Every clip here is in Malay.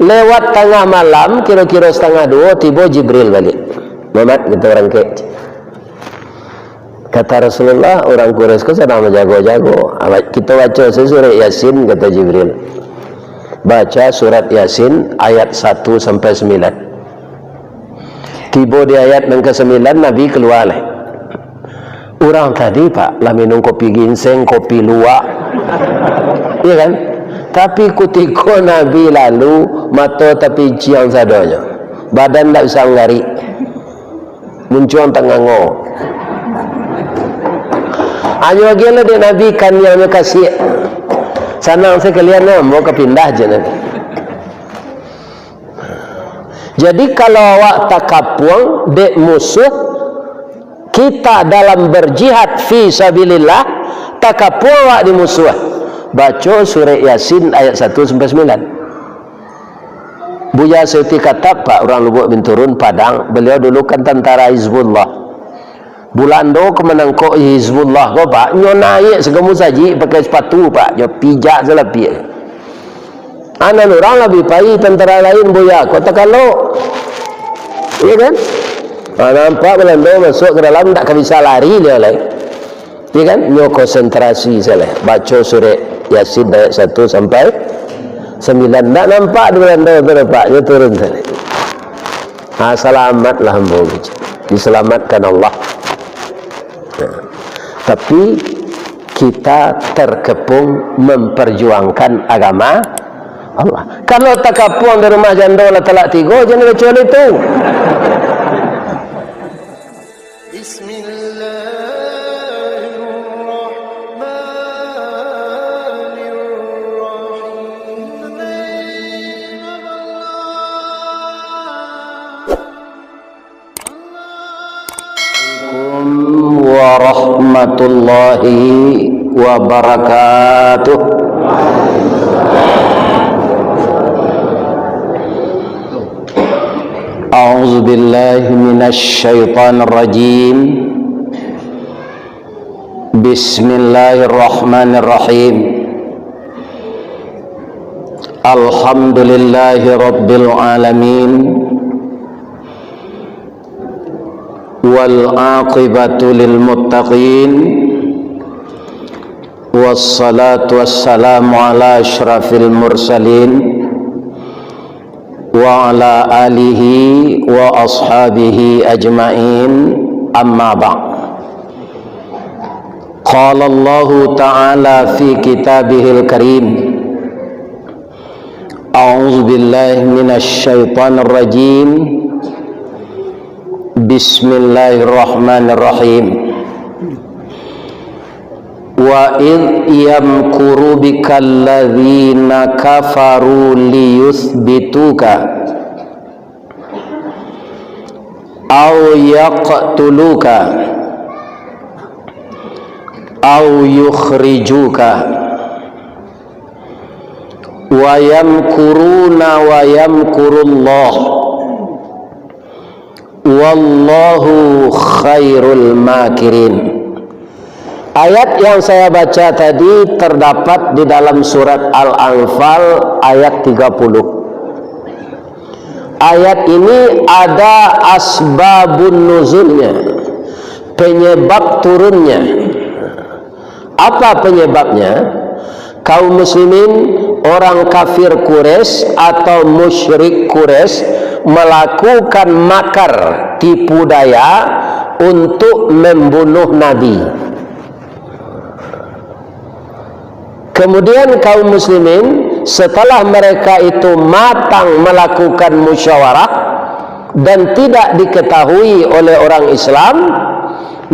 Lewat tengah malam, kira-kira 1:30, tiba Jibril balik. Muhammad, kita orang ke. Kata Rasulullah, orang Quraisy kan sedang menjago-jago. Kita baca surat Yasin, kata Jibril. Baca surat Yasin ayat 1 sampai 9. Tiba di ayat yang ke-9, Nabi keluar lah. Orang tadi pak, lah minum kopi ginseng, kopi luwak. Iya kan? Tapi ketika Nabi lalu, mata tapi ciang sadanya. Badan tak bisa menggari. Muncul tengah ngok. Hanya lagi lah dia Nabi kan yang kasih. Sana sekalian mau kepindah je Nabi. Jadi kalau awak takapuang dek musuh, kita dalam berjihad fi sabilillah, takapuang awak di musuh. Baca surah Yasin ayat 1 sampai 9. Buya Siti kata Pak orang Lubuk Binturun Padang, beliau dulu kan tentara Hizbullah. Bulan do kemenangkok Hizbullah kau Pak, nyo naik segemu saji pakai sepatu Pak, nyo pijak selapi. Anak orang lebih pai tentara lain buya, kota kalau, iya kan? Nampak bulan do masuk ke dalam tak bisa lari dia lah. Iya kan? Nyo konsentrasi salah. Baca surah Yasin ayat 1 sampai 9. Tak nampak di bulan do Pak, dia turun tadi. Selamatlah hamba diselamatkan Allah. Tapi kita terkepung memperjuangkan agama Allah. Kalau tak kapuang di rumah janda lah talak 3, jangan kecuali itu. Warahmatullahi wabarakatuh. A'udzu billahi minasy syaithanir rajim. Bismillahirrahmanirrahim. Alhamdulillahi rabbil alamin. Wal aqibatu lil muttaqin. Wassalatu wassalamu ala asyrafil mursalin wa ala alihi wa ashabihi ajma'in, amma ba'd. Qala Allah ta'ala fi kitabihil karim, a'udzu billahi minasy syaithanir rajim. Bismillahirrahmanirrahim. Wa id yamkuru bikal ladzina kafaru liyuthbituka aw yaqtuluka aw yukhrijuka wa yamkuruna wa yamkurullah wallahu khairul makirin. Ayat yang saya baca tadi terdapat di dalam surat Al-Anfal ayat 30. Ayat ini ada asbabun nuzulnya, penyebab turunnya. Apa penyebabnya? Kaum muslimin, orang kafir Quraisy atau musyrik Quraisy melakukan makar, tipu daya untuk membunuh Nabi. Kemudian kaum muslimin setelah mereka itu matang melakukan musyawarah dan tidak diketahui oleh orang Islam,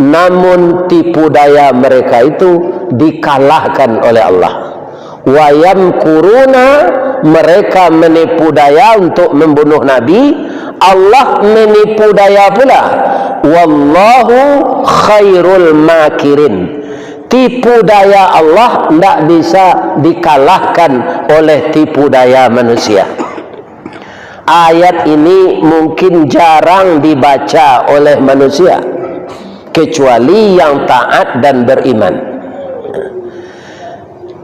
namun tipu daya mereka itu dikalahkan oleh Allah. Wa yamkuruna, mereka menipu daya untuk membunuh Nabi, Allah menipu daya pula. Wallahu khairul makirin. Tipu daya Allah tidak bisa dikalahkan oleh tipu daya manusia. Ayat ini mungkin jarang dibaca oleh manusia kecuali yang taat dan beriman.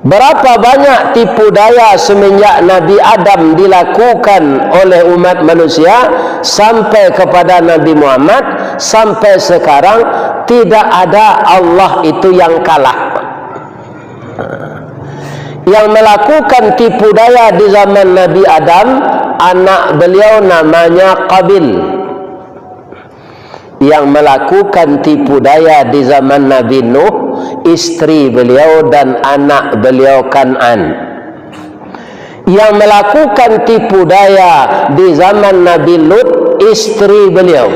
Berapa banyak tipu daya semenjak Nabi Adam dilakukan oleh umat manusia sampai kepada Nabi Muhammad, sampai sekarang tidak ada Allah itu yang kalah. Yang melakukan tipu daya di zaman Nabi Adam, anak beliau namanya Qabil. Yang melakukan tipu daya di zaman Nabi Nuh, istri beliau dan anak beliau Kan'an. Yang melakukan tipu daya di zaman Nabi Lut, istri beliau.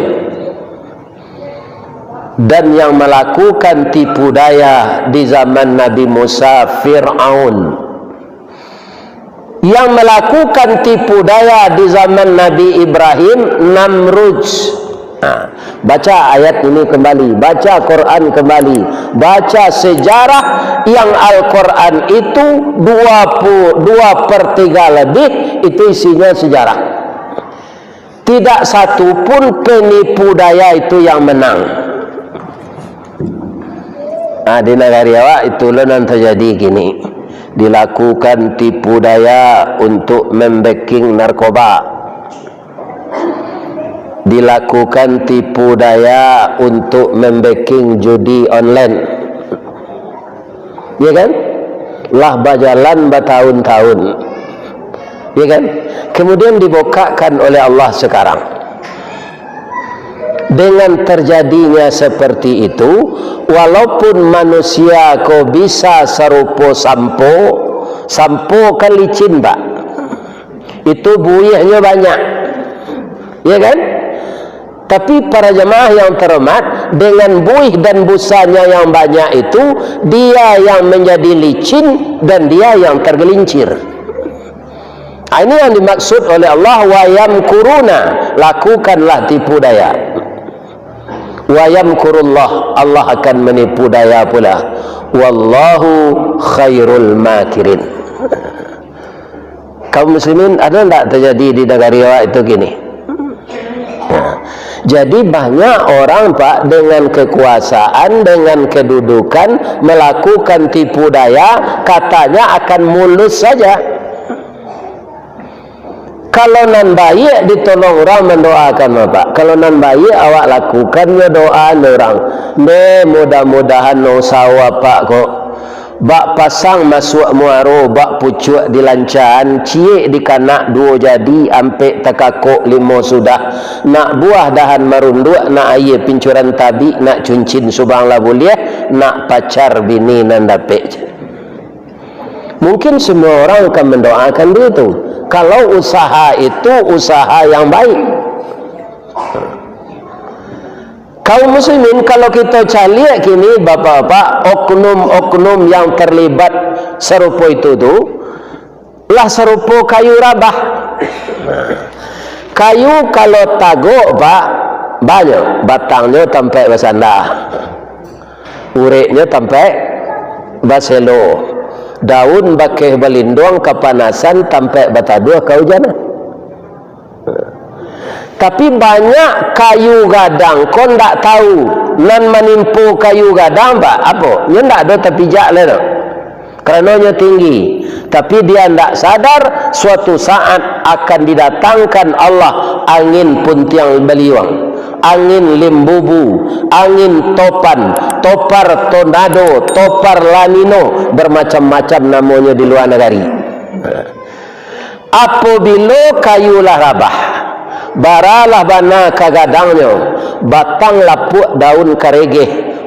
Dan yang melakukan tipu daya di zaman Nabi Musa, Fir'aun. Yang melakukan tipu daya di zaman Nabi Ibrahim, Namrud. Baca ayat ini kembali, baca Quran kembali, baca sejarah yang Al-Quran itu 2/3 lebih itu isinya sejarah. Tidak satu pun penipu daya itu yang menang. Di negara awak itulah yang terjadi gini, dilakukan tipu daya untuk membacking narkoba, dilakukan tipu daya untuk membacking judi online, ya kan? Lah berjalan bertahun-tahun, ya kan? Kemudian dibukakan oleh Allah sekarang. Dengan terjadinya seperti itu, walaupun manusia kau bisa serupa sampo kan licin, Pak. Itu buihnya banyak, ya kan? Tapi para jemaah yang terhormat, dengan buih dan busanya yang banyak itu, dia yang menjadi licin dan dia yang tergelincir. Ini yang dimaksud oleh Allah, wa yamkuruna, lakukanlah tipu daya. Wa yamkurullah, Allah akan menipu daya pula. Wallahu khairul makirin. Kaum muslimin, ada tak terjadi di negara itu gini? Jadi banyak orang, Pak, dengan kekuasaan, dengan kedudukan, melakukan tipu daya, katanya akan mulus saja. Kalau nan baik ditolong orang mendoakan, Pak. Kalau nan baik awak lakukannya doa orang. Mudah-mudahan no sawa, Pak, kok. Bak pasang masuk muaro, bak pucuk dilancan, cie di kanak 2 jadi, ampe takakok 5 sudah. Nak buah dahan marunduk, nak air pincuran tabi, nak cuncin subang lah boleh, nak pacar bini nan dapet. Mungkin semua orang akan mendoakan dia itu, kalau usaha itu usaha yang baik. Kaum muslimin, kalau kita cari kini bapak-bapak, oknum-oknum yang terlibat serupa itu lah serupa kayu rabah. Kayu kalau taguk, Pak, banyak batangnya sampai bersandah, ureknya sampai baselo, daun bakeh balindong kepanasan sampai bataduh kehujanan. Tapi banyak kayu gadang kau tak tahu nan menimpu kayu gadang, Pak, apa? Nya tak ada terpijak lah, kerana nya tinggi. Tapi dia tak sadar suatu saat akan didatangkan Allah angin puntiang beliwang, angin limbubu, angin topan, topar tornado, topar lanino, bermacam-macam namanya di luar negeri. Apabila kayulah rabah, baralah bana kagadangnya, batang lapuk daun karegeh,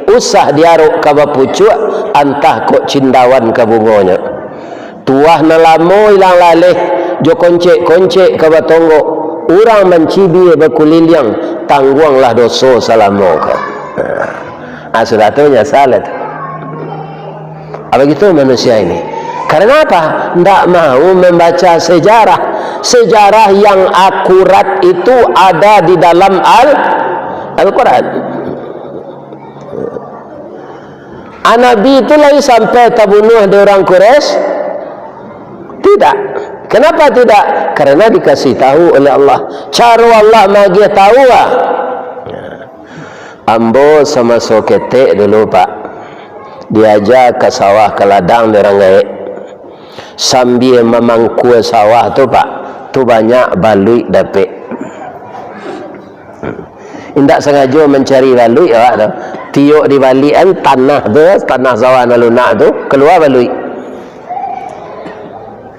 usah diaruk kaba pucuk, antah kok cindawan ke bungonya. Tuah nalamo ilang laleh, jo koncek-koncek kaba tonggo, urang mencibi berkuliliang, tangguanglah dosa salamo ka. Sudah tu salat. Apa gitu manusia ini? Karena apa? Tidak mau membaca sejarah yang akurat itu ada di dalam Al-Quran. Nabi itu lagi sampai terbunuh di orang Quraisy? Tidak. Kenapa tidak? Karena dikasih tahu oleh Allah. Cara Allah magi tahu lah. Ambo sama sokete dulu, Pak, diajak ke sawah ke ladang di orang gaek. sambil memangku sawah tu pak, tu banyak balui dapat. Indak sengaja mencari balui awak tu. Tiuk di balikan tanah tu, tanah sawah lunak tu keluar balui.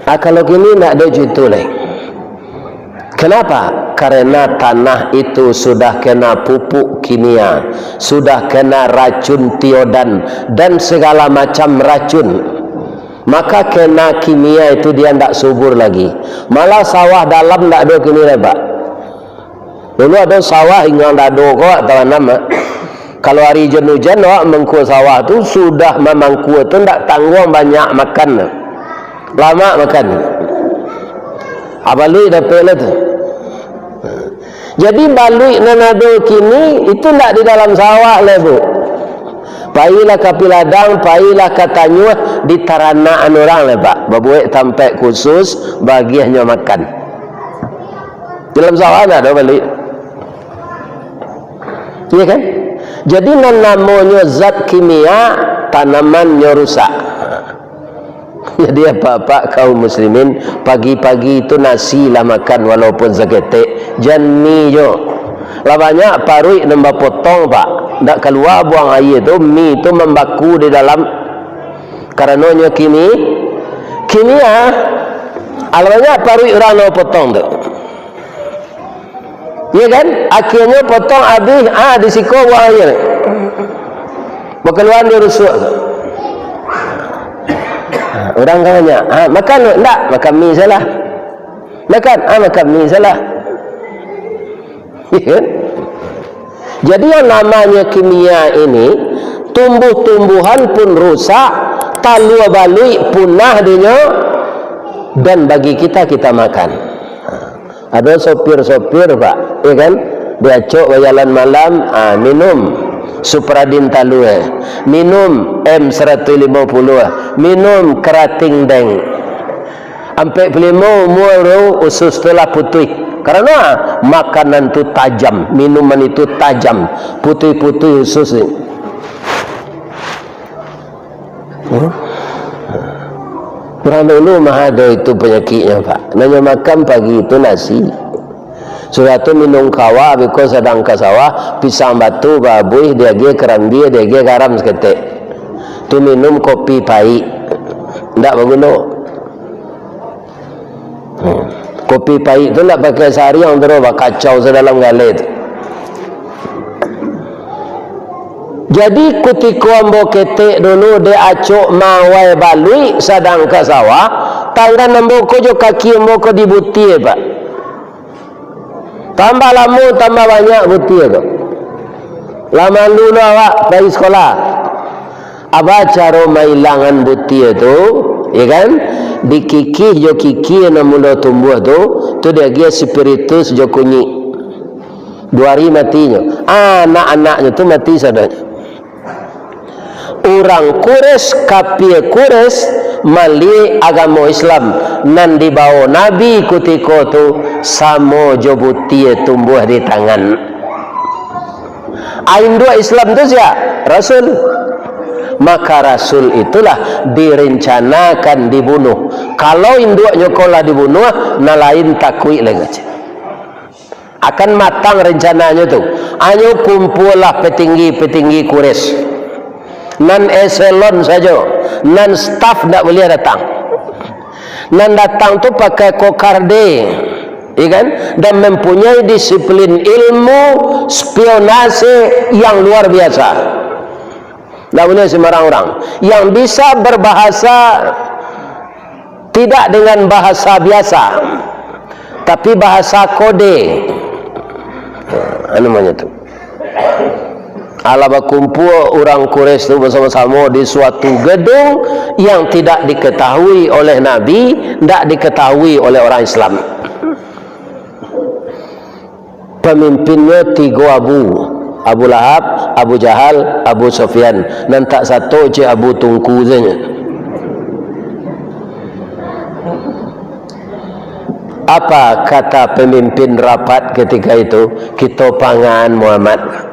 Kalau kini nak ada gitu lagi. Kenapa? Karena tanah itu sudah kena pupuk kimia, sudah kena racun tiodan dan segala macam racun. Maka kena kimia itu dia tidak subur lagi. Malah sawah dalam tidak ada kini lebat. Dulu ada sawah hingga tidak ada kok tahu nama. Kalau hari hujan awak mengku sawah tu sudah memangku tu tidak tanggung banyak makan. Lama makan. Abalui dapat lah tu. Jadi balui nanado kini itu tidak di dalam sawah lah bu. Pailah ke piladang, pailah ke tanyuh di taranaan orang lah pak. Babuik tempat khusus bagi hanya makan. Dalam sawah tak ada balui. Iya kan? Jadi namanya zat kimia tanamannya rusak. Jadi apa-apa kaum muslimin pagi-pagi itu nasi lah makan walaupun seketik. Jangan mie jo. Lah banyak parui nambah potong pak. Tak keluar buang air tu, mie tu membaku di dalam. Karenanya kimia. Alanya parui orang nak potong tu. Ya kan? Akhirnya potong habis, disiko buang air. Berkeluar dia rusuk tu. Orang tanya, makan tak? Makan mie salah. Makan, makan mie salah. Ya kan? Jadi yang namanya kimia ini, tumbuh-tumbuhan pun rusak, talua balui punah dia, dan bagi kita makan. Ada sopir-sopir pak, ya kan? Dia cok jalan malam, minum Supradin talue, minum M150, minum kerating deng. Ampe pelimo muaro usus telah putih. Karena makanan itu tajam, minuman itu tajam, putih-putih usus ini. Orang dulu mah ada itu penyakitnya pak. Nanya makan pagi itu nasi. Sudah tu minum kawa, because sedang ke sawah, pisang batu, babuih, dia kerambi, dia garam seketik. Tu minum kopi pahit, tidak berguna. Kopi pahit tu nak pakai sehari yang terus kacau sedalam galai tu. Jadi ketika ambo ketik dulu dia acuk mawai balui sedang ke sawah, tangan ambo ko jo kaki ambo ko dibuti pak. Tambah lama tambah banyak buti tu. Lama dulu awak pergi sekolah. Apa cara mailangan buti itu? Ya kan? Dikikih jo kiki yang mula tumbuh tu dia dia spiritus jo kunyit. 2 hari matinya. Anak-anaknya tu mati sadanya. Orang Quraisy kapie Quraisy mali agama Islam nan dibawa Nabi ketika tu samo jobuti tumbuh di tangan. Induk Islam tu siapa? Rasul. Maka Rasul itulah direncanakan dibunuh. Kalau induknya kolah dibunuh, na lain takwi lagi. Akan matang rencananya tu. Ayo kumpullah petinggi-petinggi Quraisy. Non eselon saja, non staff tak boleh datang. Non datang tu pakai kokarde, ya kan? Dan mempunyai disiplin ilmu spionase yang luar biasa. Tak boleh sembarang orang yang bisa berbahasa tidak dengan bahasa biasa, tapi bahasa kode. Apa namanya tu? Ala berkumpul orang Quraisy itu bersama-sama di suatu gedung yang tidak diketahui oleh Nabi, tidak diketahui oleh orang Islam. Pemimpinnya 3 Abu Lahab, Abu Jahal, Abu Sufyan, dan tak satu je Abu Tungku saja. Apa kata pemimpin rapat ketika itu? Kita pangan Muhammad.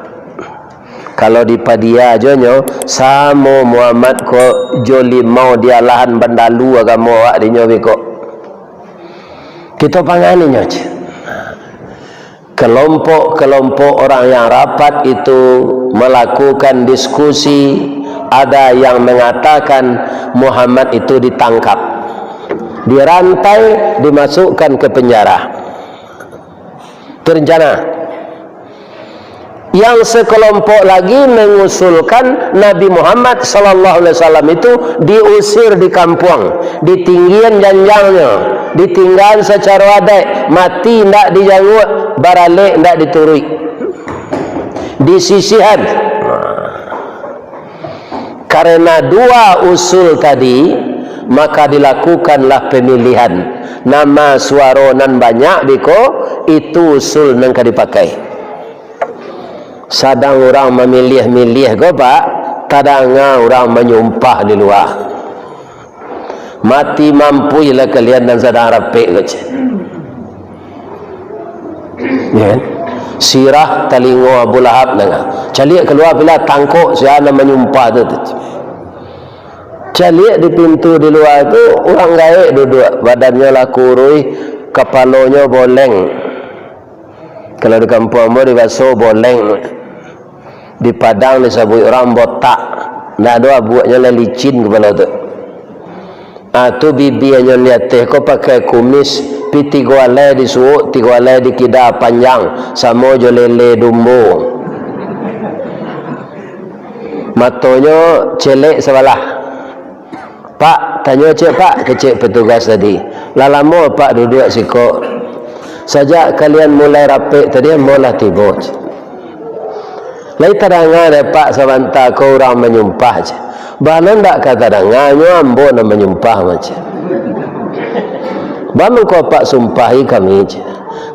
Kalau di padia jonyo samo Muhammad ko joli mau dia lahan bandalu agama wak di nyobi ko. Kita pangani nyoj. Kelompok-kelompok orang yang rapat itu melakukan diskusi, ada yang mengatakan Muhammad itu ditangkap, dirantai, dimasukkan ke penjara. Terencana. Yang sekelompok lagi mengusulkan Nabi Muhammad sallallahu alaihi wasallam itu diusir di kampung, ditinggian janjangnya, ditinggal secara adai, mati ndak dijanggut, baralik ndak diturui, disisihan. Karena dua usul tadi, maka dilakukanlah pemilihan. Nama suaronan banyak biko, itu usul nang dipakai. Sadang orang memilih-milih go pak, tadanga orang menyumpah di luar. Mati mampu lah kalian dan sadang rapik go. Ya. Sirah talingo Abu Lahab nanga. Calik keluar bila tangkuk siapa menyumpah tu. Calik di pintu di luar tu orang gaik duduk, badannya lah kurui, kepalanya boleng. Kalau di kampung mo di baso boleng. Di Padang disebut orang botak, nak ada buatnya lah licin kepala tu. Tu bibi hanya lihat teh, kau pakai kumis, pi 3 alai disuuk, 3 alai dikida panjang, sama jo lele dumbo. Matonya celek sebelah. Pak, tanya cik pak, kecik petugas tadi. Lama pak duduk sikok. Sejak kalian mulai rapik tadi, mula tiba. Lai tadangan pak sabanta kau orang menyumpah je. Banan tak kata dangannya ambo nak menyumpah macam. Bamu kau pak sumpahi kami je.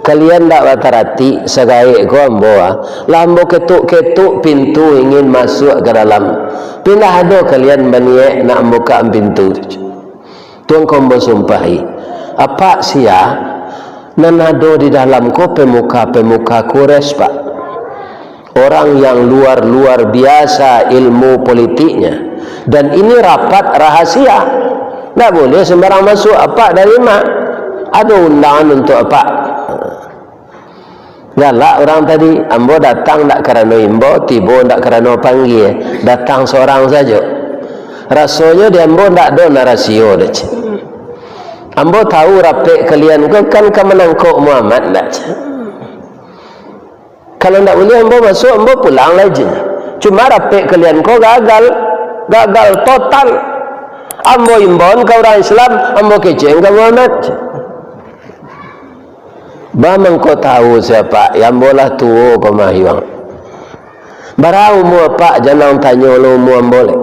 Kalian tak batarati segaik kau ambo lambo ketuk-ketuk pintu ingin masuk ke dalam. Pindah ada kalian baniak nak buka pintu tu. Tuan kau bersumpahi. Apa sia? Nanado di dalam kau pemuka kures pak. Orang yang luar biasa ilmu politiknya, dan ini rapat rahasia, tak boleh sembarang masuk. Apa dari mak ada undangan untuk apa? Galak orang tadi, ambo datang tak kerana imbo, tiba tak kerana panggil, datang seorang saja. Rasanya dia ambo tak ada narasio dah. Ambo tahu rapik kalian kan kemenangkok Muhammad tak. Kalau tak boleh ambo masuk, ambo pulang lagi. Cuma rapik kalian kau gagal total. Ambo imbon kau orang Islam, ambo keceng kau Muhammad. Bamang kau tahu siapa? Yang bolah tuo kau mahiwang. Barau mu apa? Jangan tanya lo mu amboleh.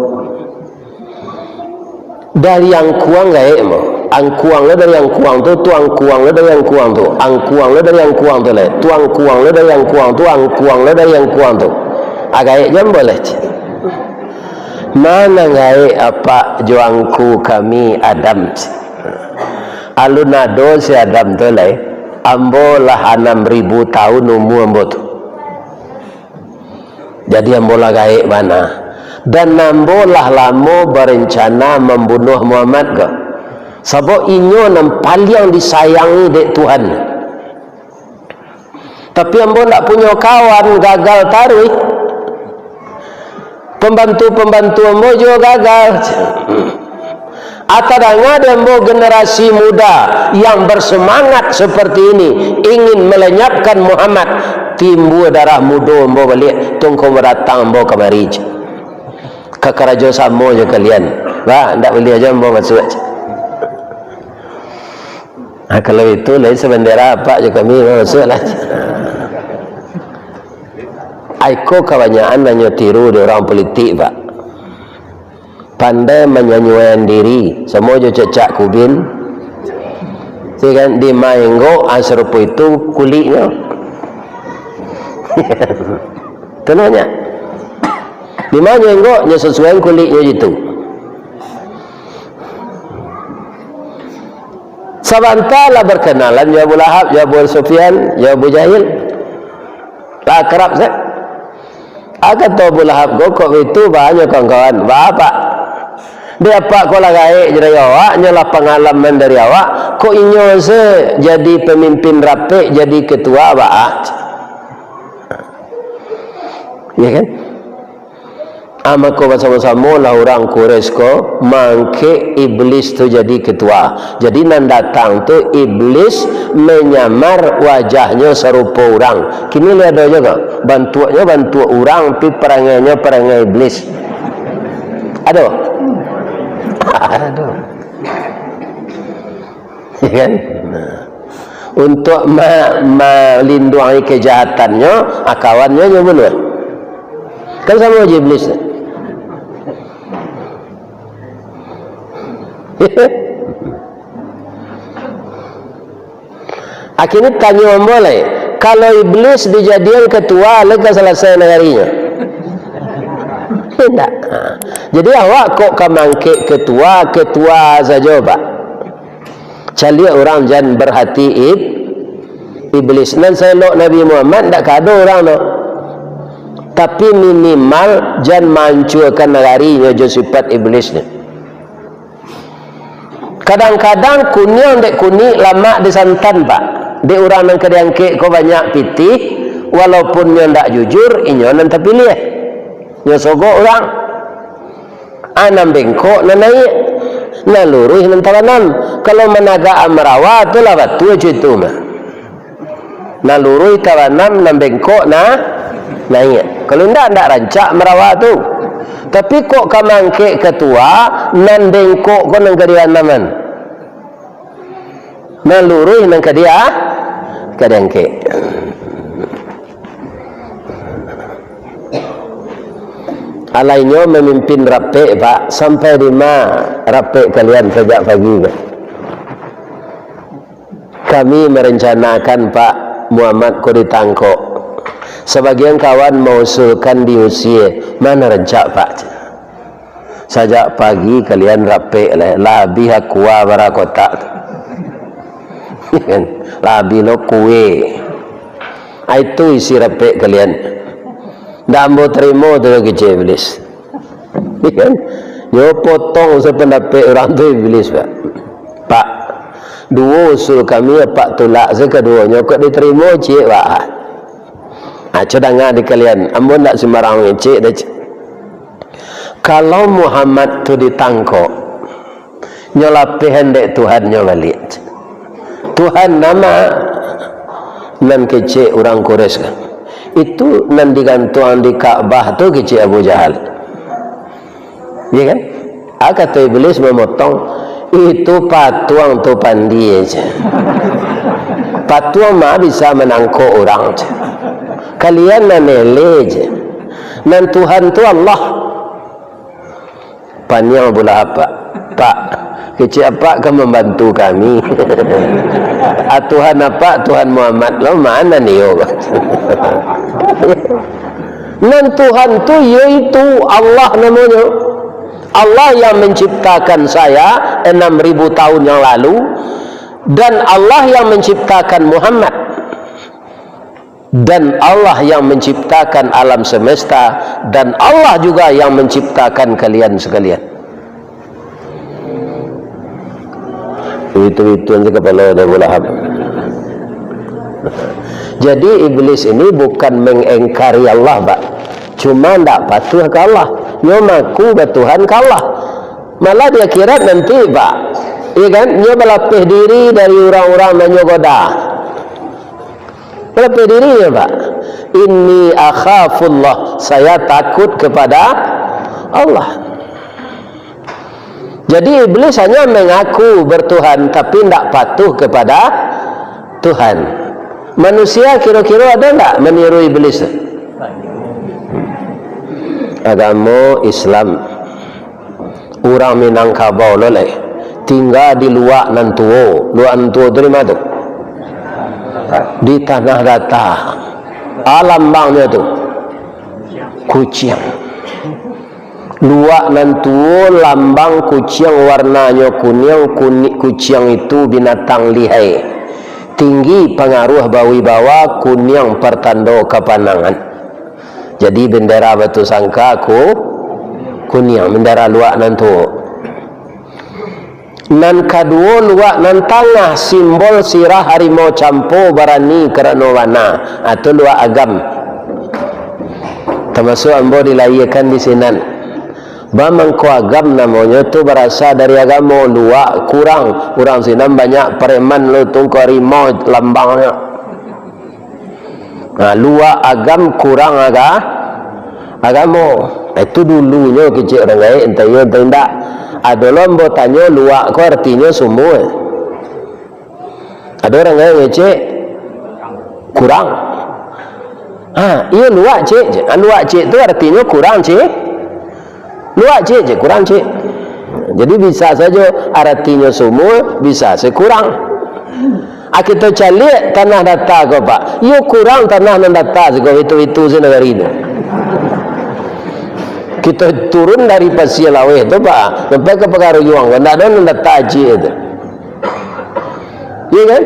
Dari yang kuang gaek mo. Ang kuang le dari yang kuang tu, tuang kuang le dari yang kuang tu, ang kuang le dari yang kuang tu le, tuang kuang le dari yang kuang tu, ang kuang le dari yang kuang tu. Agak jam boleh. Mana ngai apa juangku kami Adam. Alunado si Adam tu le, ambo lah 6.000 tahun umur ambo tu. Jadi ambo lah gaik mana? Dan ambo lah lama berencana membunuh Muhammad ke? Sebab inyo yang paling disayangi dek Tuhan. Tapi ambo tak punya kawan, gagal tarik. Pembantu-pembantu ambo juga gagal. Atadanya ambo generasi muda yang bersemangat seperti ini, ingin melenyapkan Muhammad, timbul darah muda ambo balik, tunggu beratang ambo kemari. Kekerajo samo je kalian. Bah, tak boleh aja ambo masuk. Kalau itu lain sebendera apa je kami masuklah. Aiko kebanyakan hanya tiru di orang politik pak. Pandai menyanyikan diri, semua je cecak kubin. Kan di maenggo serupa itu kulitnya. Tenanya. Di maenggo nya sesuai kulitnya itu. Sabantalah berkenalan ya Abu Lahab, ya Abu Sufyan, ya Abu Jahil. Tak kerap saya. Kata Abu Lahab kok itu banyak kawan-kawan. Bapak dia apa kau lagai dari awak, nyalah pengalaman dari awak. Kok inyo se jadi pemimpin rapi, jadi ketua baat. Ya kan? Amako bersama-sama lah orang Quraisy ko mangke iblis tu jadi ketua. Jadi nan datang tu iblis menyamar wajahnya serupa orang. Kini lihat ada juga bantuannya bantu orang, tapi perangainya perangai iblis. Ada. Aduh. Ya kan? Untuk melindungi kejahatannya, kawannya je benar. Kan sama aja iblis. Akhirnya tanya boleh, kalau iblis dijadikan ketua, lega selesai negarinya. Tidak. Jadi awak kok kamangke ketua saja pak. Cari orang jangan berhati iblis. Dan selok Nabi Muhammad tak ada orang no. Tapi minimal jangan mancurkan negarinya jo sifat iblisnya. Kadang-kadang kunyang dek kuni lama disantan pak. Dek orang yang kedengke kau banyak pitih, walaupun yang tak jujur, inyo nanti pilih. Nyo sogok orang anam bengkok na naik na lurus nan tawanan. Kalau menaga amrawa tu lah batu itu mah na lurus tawanan na bengkok na naik. Kalau ndak rancak merawa tu. Tapi kok kamangke ketua nan bengkok ko nang kadian naman na lurus nang kadia kadangke. Alainya memimpin rapi pak, sampai di mana rapi kalian sejak pagi pak. Kami merencanakan Pak Muhammad ko ditangkok. Sebagian kawan mau usulkan diusir. Mana rencak pak? Sejak pagi kalian rapi lah, labi hakua barakota. Labi lo kue. Itu isi rapi kalian. Tak mau terima tu kecil iblis. Kan? Yo potong sependapat orang tu iblis pak. Pak, dua usul kami pak tolak sekeduanya kok diterima cik pak. Cadangan di kalian. Amun tak sembarang cik dah. Kalau Muhammad tu ditangkap, nyolapih hendek Tuhan balik. Tuhan nama nan kecil orang Quraisy kan. Itu nan digantung di Ka'bah tu kecil Abu Jahal. Ya kan? Kata iblis memotong itu patuang tu pandi aja. Patuang mah bisa menangkap orang aja. Kalian nan ele aja. Nan Tuhan tu Allah. Panjang bola apa? Pak, kecil apa kan membantu kami? Tuhan apa? Tuhan Muhammad. Lo mana nih yo? Dan Tuhan tu yaitu Allah namanya. Allah yang menciptakan saya 6.000 tahun yang lalu, dan Allah yang menciptakan Muhammad, dan Allah yang menciptakan alam semesta, dan Allah juga yang menciptakan kalian sekalian. Itu yang kepala Abu Lahab. Jadi iblis ini bukan mengingkari Allah pak, cuma tidak patuh ke Allah. Dia mengaku Tuhan ke Allah, malah dia kira nanti pak, iya kan? Dia melapih diri dari orang-orang menyogoda. Melapih diri ya pak. Inni akhafullah, saya takut kepada Allah. Jadi iblis hanya mengaku bertuhan tapi tidak patuh kepada Tuhan. Manusia kira-kira ada tak meniru iblis? Agama Islam orang Minangkabau loleh tinggal di luar nantuo. Luar nantuo itu di mana tu? Di tanah datar. Alam bangnya tu kucing. Luak nantuo lambang kucing warnanya kuning, kucing itu binatang lihai. Tinggi pengaruh bawi bawa kuning pertanda kepanangan. Jadi bendera batu sangka kuning, bendera luak nantu. Nan kedua luak nan tangah simbol sirah harimau campo barani kerana warna atau luak agam. Termasuk ambo dilayakan di sinan. Bamangko agam namanya tu berasal dari agama luak kurang. Kurang sinan banyak preman lutung ko harimau lambangnya. Nah, luak agam kurang agama. Itu dulunya kecil orang lain entah ya entah tidak. Ada lomba tanya luak ko artinya semua. Ada orang lain ngecek kurang. Iya luak cik je. Luak cik tu artinya kurang cik. Luak cik je kurang cik. Jadi bisa saja artinya semua, bisa sekurang. Kita calik tanah data ko pak. Yo kurang tanah nan data ko itu senegari itu. Kita turun dari pasir laweh tu pak sampai ke Pegaru Juang, tidak ada nak taji itu, iya kan?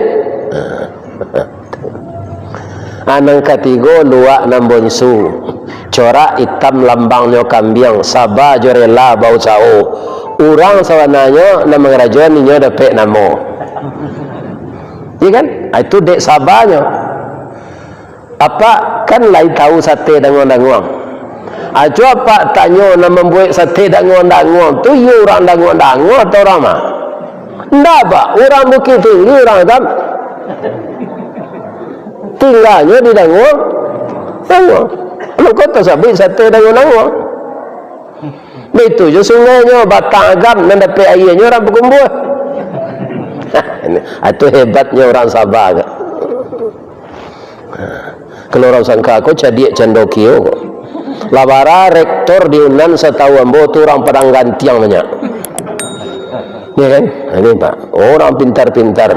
Anang ketiga luak nambonsu, corak hitam lambangnya kambing, sabah jorela bau sao, orang sawananya nama kerajaan ini dapat nama, iya kan? Itu dek sabahnya. Apa kan lain tahu sate danguang. Ajo apa tanya nak membuat sate danguang tu you orang danguang atau orang mah? Ndak pak, orang Bukit Tinggi orang kan tinggalnya di danguang. Kalau kata sabit sate danguang. Betul je sungainya batang agam dan dapat airnya orang berkumpul. Itu hebatnya orang Sabah. Kalau orang sangka aku cadik cendokio. Labara rektor diunan setahu ambo tu orang Padang Gantiang banyak. Ya kan? Ini pak, orang pintar-pintar.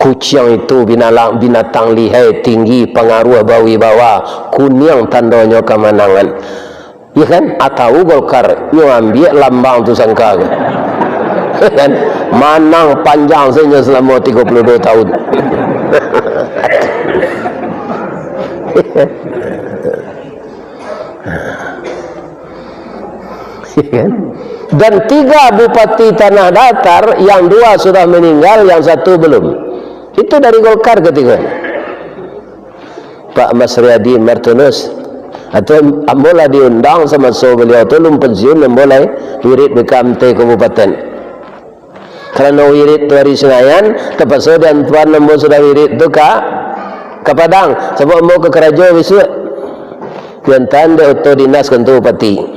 Kucing itu binatang lihai tinggi, pengaruh bawi bawa, kuning tandanya kemenangan. Ya kan? Atau Golkar nyo ambil lambang tu sangka. Kan? Manang panjang saja selama 32 tahun. Dan 3 bupati tanah datar, yang 2 sudah meninggal, yang 1 belum. Itu dari Golkar ketiga. Pak Mas Riyadi Martinus atau ambola diundang sama beliau tu belum pensiun mulai wirid BKMT kabupaten. Karena wirid tu hari Senayan, terpaksa dan tuan nombor sudah wirid tu ke Padang. Sebab mau ke kerajaan besok. Kuantan dia auto dinas kantor bupati.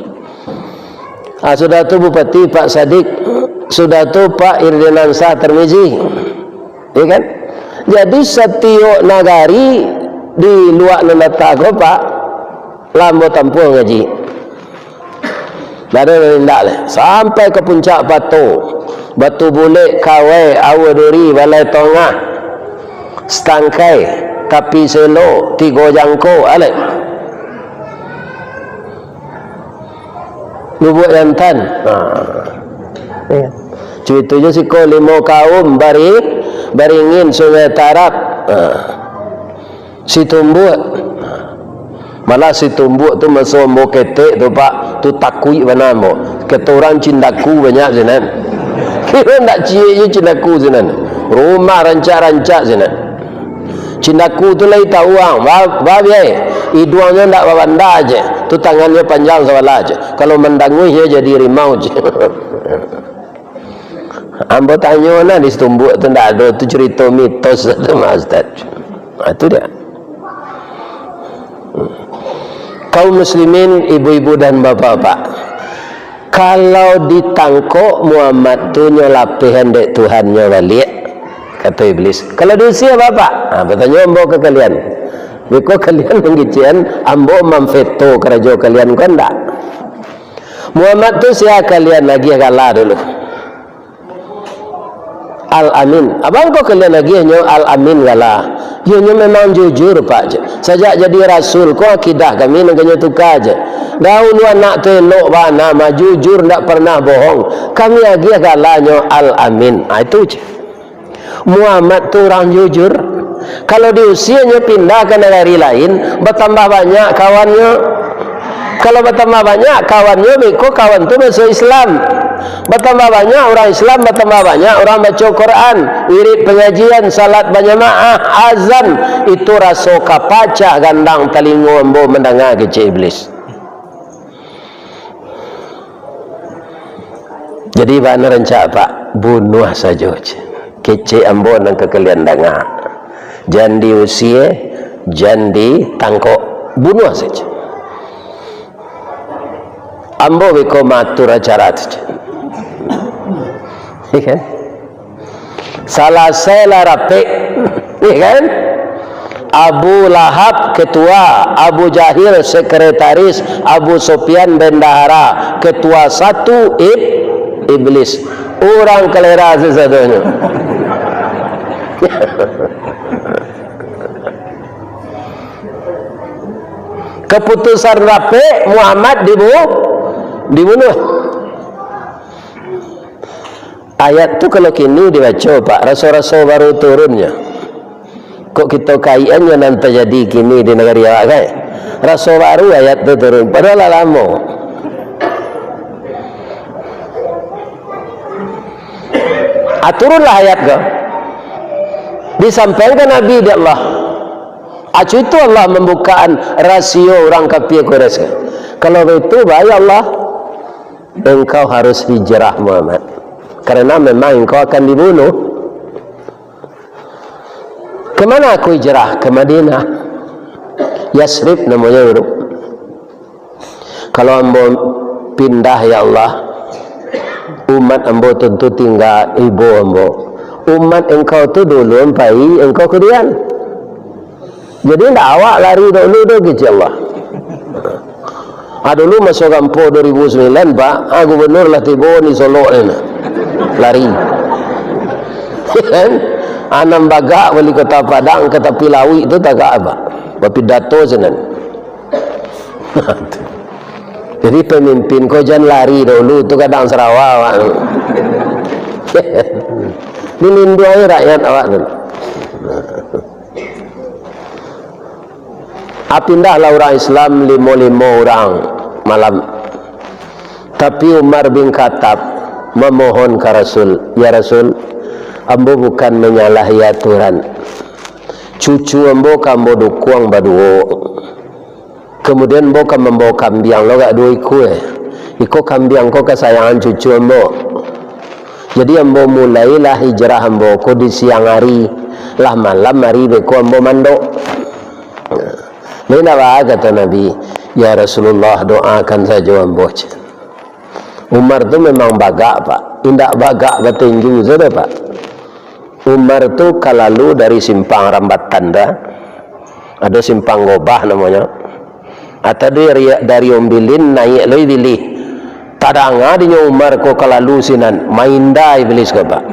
Sudah tu Bupati Pak Sadik, sudah tu Pak Irdenansa Termizi, ya kan? Jadi setiap nagari di luar nenata ko Pak lambo tampung ngaji. Dari rendah le sampai ke puncak Batu Bulik, Kawai, Awaduri, Balai Tongah, Stangkai, Tapi Selo, Tigo Jangko, ale. Lubuk Jantan. Cuitu je siko 5 kaum Baringin, Sungai Tarap, Situmbuk. Malah Situmbuk tu masa mo ketek tu pak, tu takui mana mo. Ketorang cindaku banyak sinan. Kira nak cie je cindaku sinan. Rumah rancak-rancak sinan. Cindaku tu lai tahu ang, babi hidungnya ndak banda aje, tu tangannya panjang sawala aje. Kalau mendangui dia jadi rimau je. Ambo tanya na di Situmbuk tu ndak ada tu cerita mitos tu Mas Ustaz. Itu dia. Kaum muslimin, ibu-ibu dan bapak-bapak, kalau ditangkok Muhammad tu nyolapihan dek Tuhannya balik, kata iblis. Kalau diusia bapak, bertanya ambo ke kalian. Biko kalian menggician, ambo memveto kerajaan kalian kan tak? Muhammad tu siapa kalian lagi kalah dulu? Al-Amin. Abang kau kalian lagi hanya Al-Amin kalah. Ianya memang jujur pak je. Sejak jadi rasul kau akidah kami neganya tukar je. Dahulu anak tu elok bana, jujur tak pernah bohong. Kami lagi kalahnya Al-Amin. Itu je. Muhammad tu orang jujur. Kalau diusianya pindah ke negara lain, bertambah banyak kawannya. Kalau bertambah banyak kawannya, beko kawan tu masuk Islam. Bertambah banyak orang Islam, bertambah banyak orang baca Quran, wirid pengajian, salat berjamaah, azan, itu rasa kapacah gandang telingo ambo mendengar kecil iblis. Jadi mana rencana Pak? Bunuh saja. Kecil ambo nang kekalian dengar. Jangan diusia, jangan ditangkap, bunuh saja. Ambo beko matur acara tu. Kan? Salah saya rapek, kan? Abu Lahab ketua, Abu Jahil sekretaris, Abu Sufyan bendahara, ketua satu iblis. Orang kelera sesatunya. Keputusan rapek Muhammad dibunuh. Ayat tu kalau kini dibaca Pak, rasul-rasul baru turunnya. Kok kita kaiannya nanti jadi kini di negara Jawa kan? Rasul baru ayat tu turun, padahal lama. Turunlah ayat ke? Disampaikan Nabi di Allah. Acu itu Allah membukaan rasio orang kafir Quraisy. Kalau itu baik Allah, engkau harus hijrah Muhammad, karena memang engkau akan dibunuh. Kemana aku hijrah? Ke Madinah, Yasrib namanya huruf. Kalau ambo pindah ya Allah, umat ambo tentu tinggal ibu ambo. Umat engkau tu dulu sampai engkau kemudian. Jadi tidak awak lari dulu gitu Allah. Dulu masuk kampung 2009 Pak, gubernur lah tiba ni Solo ni lari. Kan? Anam bagak wali kota Padang ke tepi Lawi itu tak apa. Berpidato senan. Jadi pemimpin kau jangan lari dulu tu kadang Sarawak. Dilindungi rakyat awak tu. Pindahlah orang Islam 55 orang malam. Tapi Umar bin Khattab memohon ke Rasul, ya Rasul, ambo bukan menyalahi aturan. Cucu ambo kambo dukuang baduo. Kemudian ambo kan membawa kambiang lo gak dua iko kambiang ko kesayangan cucu ambo. Jadi ambo mulailah hijrah ambo ko di siang hari, lah malam hari beko ambo mandok. Lena wa kata Nabi, ya Rasulullah doakan saja ambo. Umar tu memang bagak Pak, indak bagak bertinju saja Pak. Umar tu kalalu dari simpang Rambatan dah, ada simpang Gobah namanya, atau dari Ombilin naik lagi pilih. Tada ngadinya Umar ko kalalu sinan, mainda iblis ke Pak.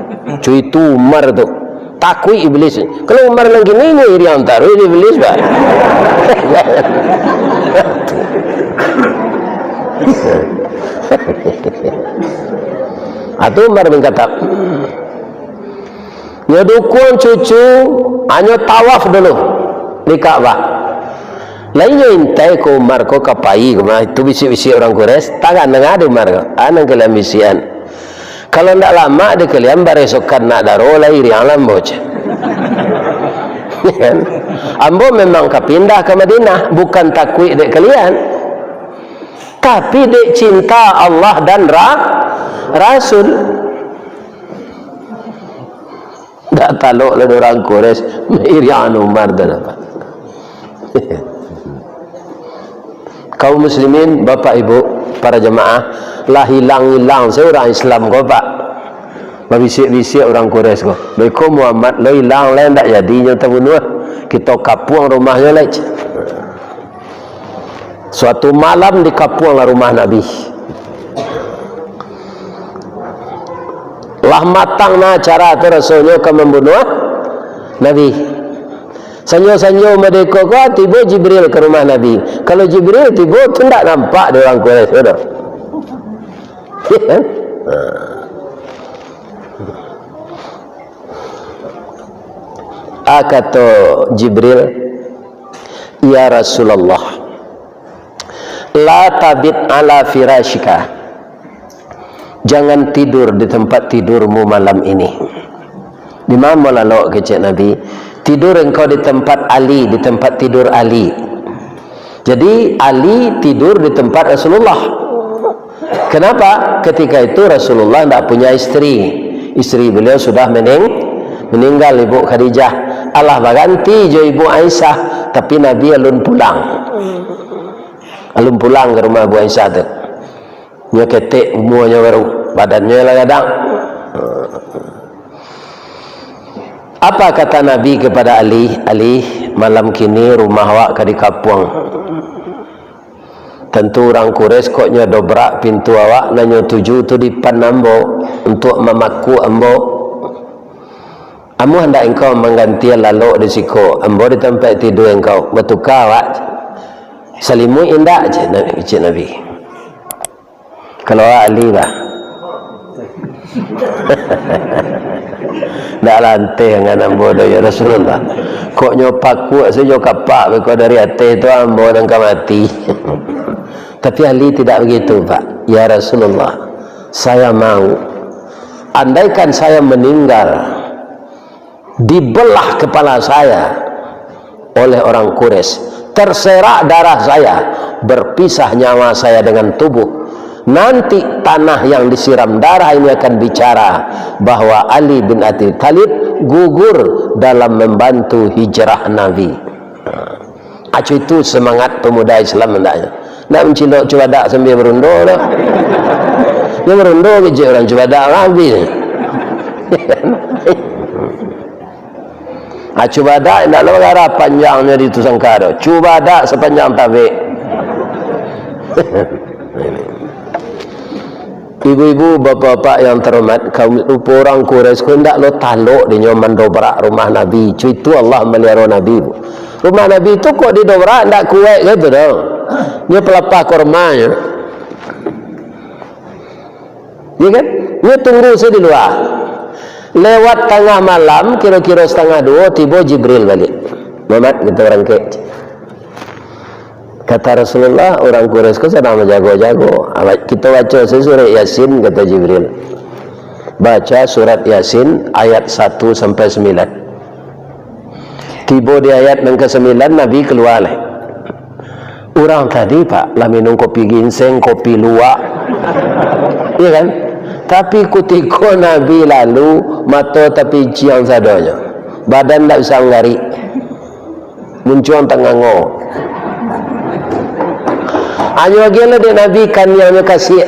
Cuy itu Umar tu takui iblis. Kalau Umar lagi ni iri antar iblis Pak. Atau Umar bin Khattab ya dukung cucu hanya tawaf dulu di Ka'bah. Lainnya intai ko Umar ko kapai itu bisi-bisi orang Quraisy tangan dengar di Umar anang kalian bisian. Kalau ndak lama di kalian baresokan nak daro lai ri alam boce. Kan? Ambo memang kapindah ke Madinah bukan takwi dek kalian, tapi dek cinta Allah dan Rasul. Tak taluk lah orang Quraisy irian Umar dan apa. Kaum muslimin, bapak ibu, para jemaah, lah hilang-hilang seorang Islam kau Pak. Berbisik-bisik orang Quraisy kau. Mereka Muhammad lo hilang lain tak jadinya terbunuh. Kita kapuang rumahnya lagi. Suatu malam dikapuanglah rumah Nabi. Lah matang na cara tu Rasulnya ke membunuh Nabi. Sanyo-sanyo mereka kau tiba Jibril ke rumah Nabi. Kalau Jibril tiba tu tak nampak dia orang Quraisy sudah. kata Jibril, ya Rasulullah, la tabit ala firashika, jangan tidur di tempat tidurmu malam ini. Di mana lalu kecik Nabi? Tidur engkau di tempat Ali, di tempat tidur Ali. Jadi Ali tidur di tempat Rasulullah. Kenapa? Ketika itu Rasulullah tidak punya istri. Istri beliau sudah meninggal, Ibu Khadijah. Allah berganti jo Ibu Aisyah, tapi Nabi alun pulang. Alun pulang ke rumah Ibu Aisyah tu. Dia ketik umurnya baru, badannya lah kadang. Apa kata Nabi kepada Ali? Ali, malam kini rumah awak di kampung. Tentu orang Quraisy koknya dobrak pintu awak, nanya tuju tu di pan ambo untuk memaku ambo. Amu hendak engkau mengganti lalu di siku, ambo di tempat tidur engkau, bertukar awak. Salimu indah je Cik Nabi. Kalau awak Ali lah. Tak lantai dengan ambo ya Rasulullah. Koknya paku saja kapak kau dari hati tu ambo dan kau mati. Tapi Ali tidak begitu, Pak. Ya Rasulullah, saya mau, andaikan saya meninggal, dibelah kepala saya oleh orang Quraisy, terserak darah saya, berpisah nyawa saya dengan tubuh, nanti tanah yang disiram darah ini akan bicara bahwa Ali bin Abi Thalib gugur dalam membantu hijrah Nabi. Acu itu semangat pemuda Islam hendaknya. Nak mencilok cubadak sambil berunduk dah. Dia berunduk je orang cubadak Nabi ni. Cubadak tak ada panjangnya di Tusangkara. Cubadak sepanjang tabik. Ibu-ibu, bapa-bapa yang terhormat, kaum rupa orang Quraisy hendak lo taluk di nyoman dobrak rumah Nabi. Itu Allah melihara Nabi. Rumah Nabi itu kok didobrak tak kuat gitu dah. Dia pelepah kormanya. Ya kan? Dia tunggu saya di luar. Lewat tengah malam, kira-kira 1:30, tiba Jibril balik. Muhammad, kita orang ke. Kata Rasulullah, orang Quraisy kau sedang menjago-jago. Kita baca surat Yasin, kata Jibril. Baca surat Yasin ayat 1-9. Tiba di ayat yang ke-9, Nabi keluar lah. Orang tadi Pak lah minum kopi ginseng, kopi luwak, iya kan? Tapi ketika Nabi lalu, mata tapi ciang sadanya, badan tak bisa menggari, muncul tengah-ngok. Hanya lagi lah dia Nabi kan yang kasih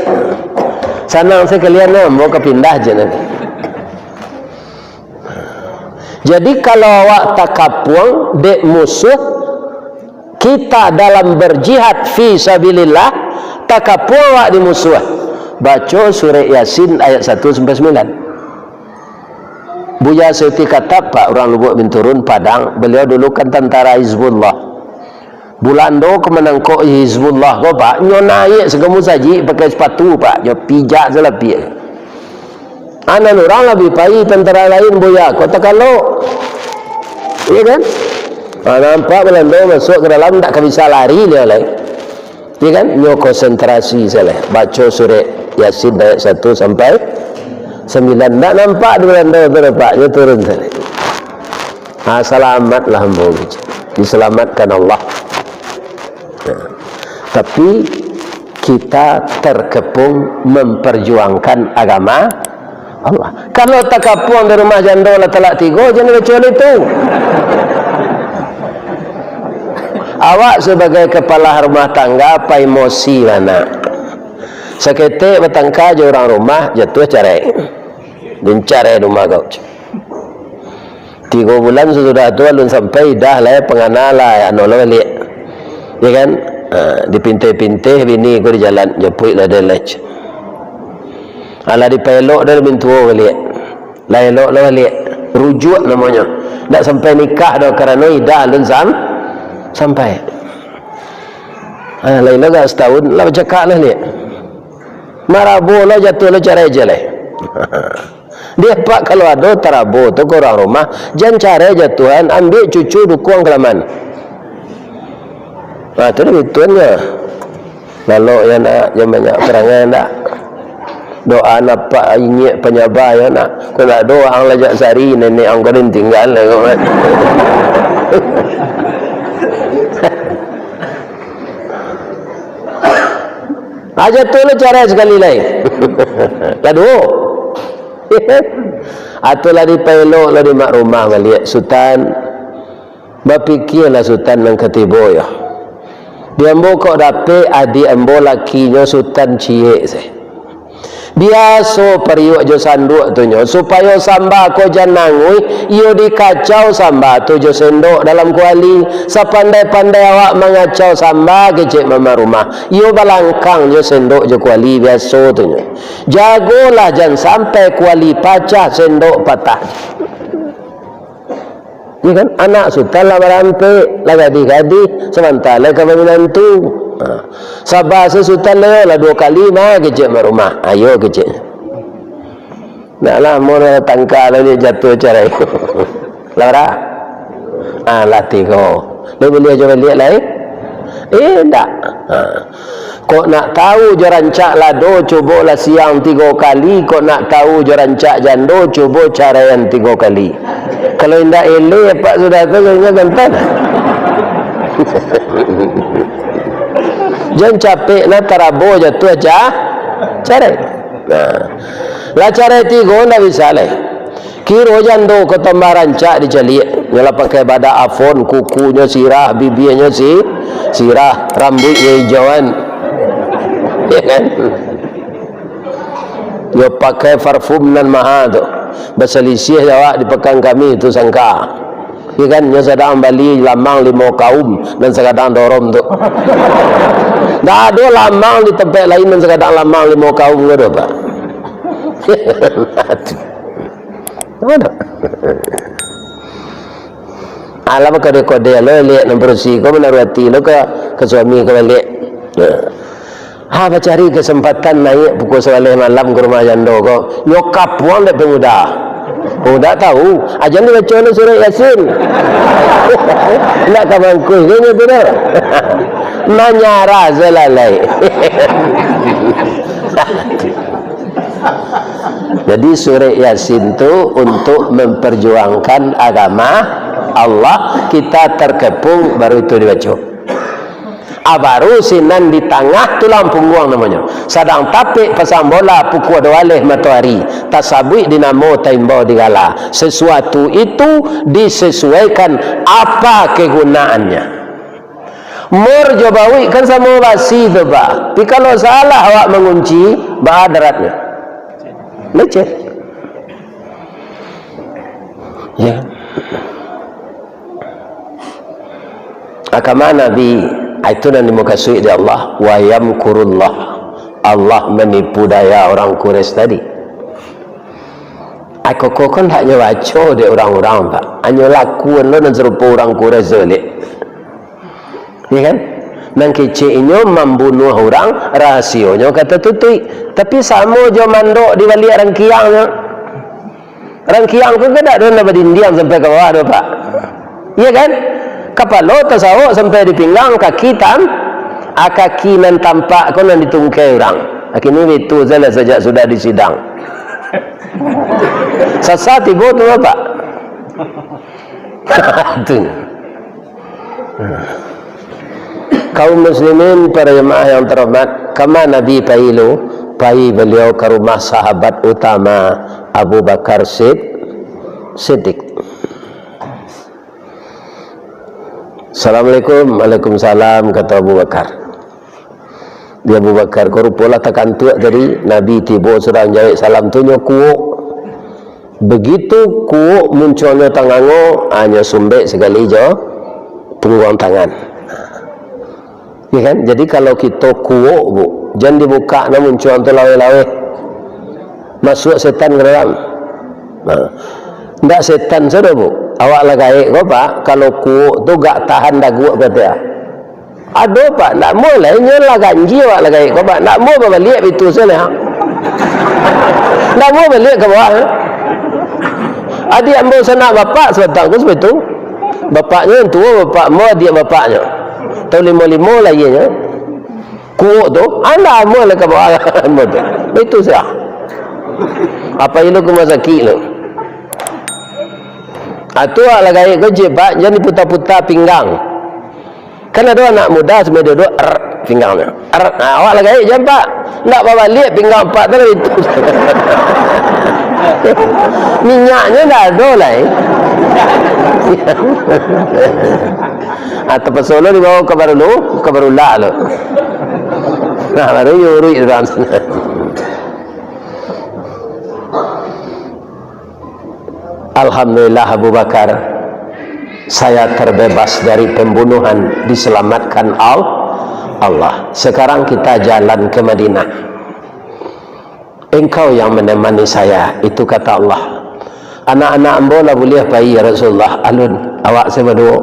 sanang sekalian mau kepindah je Nabi. Jadi kalau awak takapuang dek musuh, kita dalam berjihad fi sabilillah, takapuang awak di musuh. Baca surah Yasin ayat 1-9. Buya Siti kata Pak orang Lubuk bin Turun Padang, beliau dulu kan tentara Hizbullah. Bulando kemenangkok Hizbullah kau Pak, nyo naik segemu saji pakai sepatu Pak, nyo pijak selapi. Anak orang lebih payah tentara lain buya. Kau tak kalau, iya kan? Nampak Belanda masuk ke dalam tak bisa lari dia lah. Iya kan? Nyo konsentrasi salah. Baca surah Yasin ayat 1-9. Tak nampak di Belanda tu Pak, dia turun salah. Selamatlah hamba. Diselamatkan Allah. Tapi kita terkepung memperjuangkan agama Allah. Kalau tak kapuang di rumah janda lah talak 3, jangan kecuali itu. Awak sebagai kepala rumah tangga apa emosi mana? Seketik bertengkar je orang rumah jatuh cerai. Dan cerai rumah kau. 3 bulan sudah tu alun sampai dah lah penganala anu balik. Ya kan? Dipintih-pintih bini aku di jalan jeput lah dia lech. Ala dipelok dah lebih tua balik. Lah elok lah balik. Rujuk namanya. Tak sampai nikah dah kerana idah alun sampai. Lain lah setahun lah bercakap lah ni. Marabu lah jatuh lah cerai je lah. Dia pak kalau ada terabo tu ke orang rumah, jangan cara aja Tuhan ambil cucu dukung kelaman. Nah, tu dia tuannya. Lalu yang nak, yang banyak perangai nak. Doa nak pak ingat penyabar ya nak. Kau nak doa ang lajak sari nenek ang kau tinggal lah kau kan. Aja tu lah cara sekali lain. Lalu. Atau lah di pelok lah di mak rumah melihat sultan. Berfikirlah sultan yang ketibo ya. Dia ambo kok dapat adik ambo lakinya sultan cie se. Biasa periuk jo sanduk tu nyo supaya samba ko janangui iyo dikacau samba tu jo sendok dalam kuali sapandai-pandai awak mengacau samba kecik mama rumah iyo balangkang jo sendok jo kuali biasa tu nyo jagolah jangan sampai kuali pecah sendok patah. Ini kan anak sultan lah berampe lah gadi-gadi sementara kami menantu. Sabar sesultan lah 2 kali mah kecik mak rumah. Ayo kecik. Naklah mau tangkal dia jatuh cerai. Lara. Latih kau. Dia boleh aja balik lah tak. Kok nak tahu je rancak lado cubalah siang 3 kali. Kok nak tahu je rancak jando cuba cara yang 3 kali. Kalau indah elok pak sudah tu kayaknya gantan. Jangan capek nak terabo jatuh aja cara. Lah cara 3 nak bisa lah. Kiro jando ke tambah rancak dicalik. Nyala pakai pada afon kukunya sirah, bibinya sirah, rambutnya hijauan. Ya kan? Dia pakai parfum nan mahal tu. Berselisih jawab di pekan kami itu sangka. Ya kan? Dia sedang bali lamang 5 kaum dan sekadang dorong tu. Tak ada lamang di tempat lain dan sekadang lamang 5 kaum ke apa? Mana? Alam kode-kode lo lihat nombor si kau menaruhati lo ke suami kau balik. Cari kesempatan naik pukul 11 malam ke rumah jando kau. Nyokap puang dak pemuda. Pemuda tahu. Ajan dia baca lo surah Yasin. Nak kabangku ini benar. Nanyara zelalai. Jadi surah Yasin itu untuk memperjuangkan agama Allah, kita terkepung baru itu dibaca. Baru sinan di tengah tulang punggung namanya. Sadang tapik pasang bola pukul 2 matahari. Tasabui dinamo taimbau digala. Sesuatu itu disesuaikan apa kegunaannya. Mur jobawi kan sama basi tu ba. Tapi kalau salah awak mengunci bah daratnya. Lecet. Ya. Agama Nabi itu yang dimukasui di Allah wa yamkurullah. Allah menipu daya orang Quraisy tadi. Aku kan hanya baca di orang-orang pak. Hanya lakuan lo dan serupa orang Quraisy zolik. Ya kan? Nang keciknya membunuh orang, rahasionya kata tutup. Tapi sama je mandok di balik rangkiangnya. Rangkiang tu kan tak ada nak berdinding sampai ke bawah tu pak. Ya kan? Kapal lo tasawuk sampai di pinggang kaki kaki nan tampak kau nan ditungkai orang. Akhirnya itu salah sejak sudah di sidang. Sasa tiba tu apa? Tu. Kaum muslimin para jemaah yang terhormat, kama Nabi pai beliau ke rumah sahabat utama Abu Bakar Siddiq. Assalamualaikum. Waalaikumsalam, kata Abu Bakar. Dia Abu Bakar korupola tekan tuak dari Nabi tiba sedang jawab salam tu kuuk. Begitu kuuk munculnya tangango hanya sumbek sekali je punggung tangan. Ya kan? Jadi kalau kita kuuk bu, jangan dibuka na muncul tu lawe-lawe. Masuk setan ke dalam. Ndak setan sudah bu. Awak lagai kau pak, kalau kuuk tu gak tahan dagu kata. Aduh pak, nak mau lah, nyolah ganji awak lagai kau pak, nak mau balik itu sana. Nak mau balik ke bawah. Adik ambo sanak bapak sebatang pun sebetul. Bapaknya yang tua, bapak mu adik bapaknya. Tahu 55 lagi nya. Kuuk tu, anda mu lah ke bawah ambo tu. Itu sah. Apa itu ke masakit lu? Atu ala gaya kerja pak, jangan putar-putar pinggang. Kan ada anak muda sebenarnya duduk pinggangnya. Awak lah gaya jangan pak, nak bawa balik pinggang pak tu itu. Minyaknya dah ada lah. Atau pesolo dibawa ke baru lah lu. Nah baru yuri dalam sana. Alhamdulillah Abu Bakar, saya terbebas dari pembunuhan, diselamatkan Allah. Sekarang kita jalan ke Madinah. Engkau yang menemani saya, itu kata Allah. Anak-anak ambo lah boleh bayi ya Rasulullah. Alun, awak saya berdua.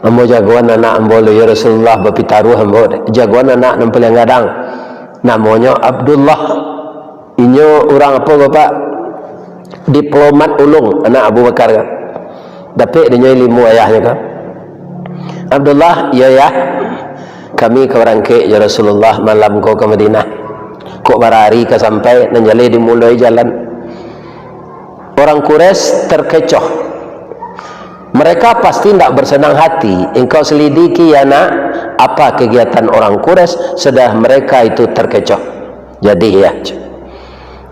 Ambo jagoan anak ambo ya Rasulullah, berpitaruh ambo. Jagoan anak nampil yang gadang. Namanya Abdullah. Inyo orang apa bapak? Diplomat ulung anak Abu Bakar kan. Dapat dia ilmu ayahnya kan. Abdullah, ya kami ke Rangke ya Rasulullah, malam kau ke Madinah. Kok barari ke sampai nanjali dimulai jalan. Orang Quraisy terkecoh. Mereka pasti tidak bersenang hati. Engkau selidiki ya nak, apa kegiatan orang Quraisy sudah mereka itu terkecoh. Jadi ya,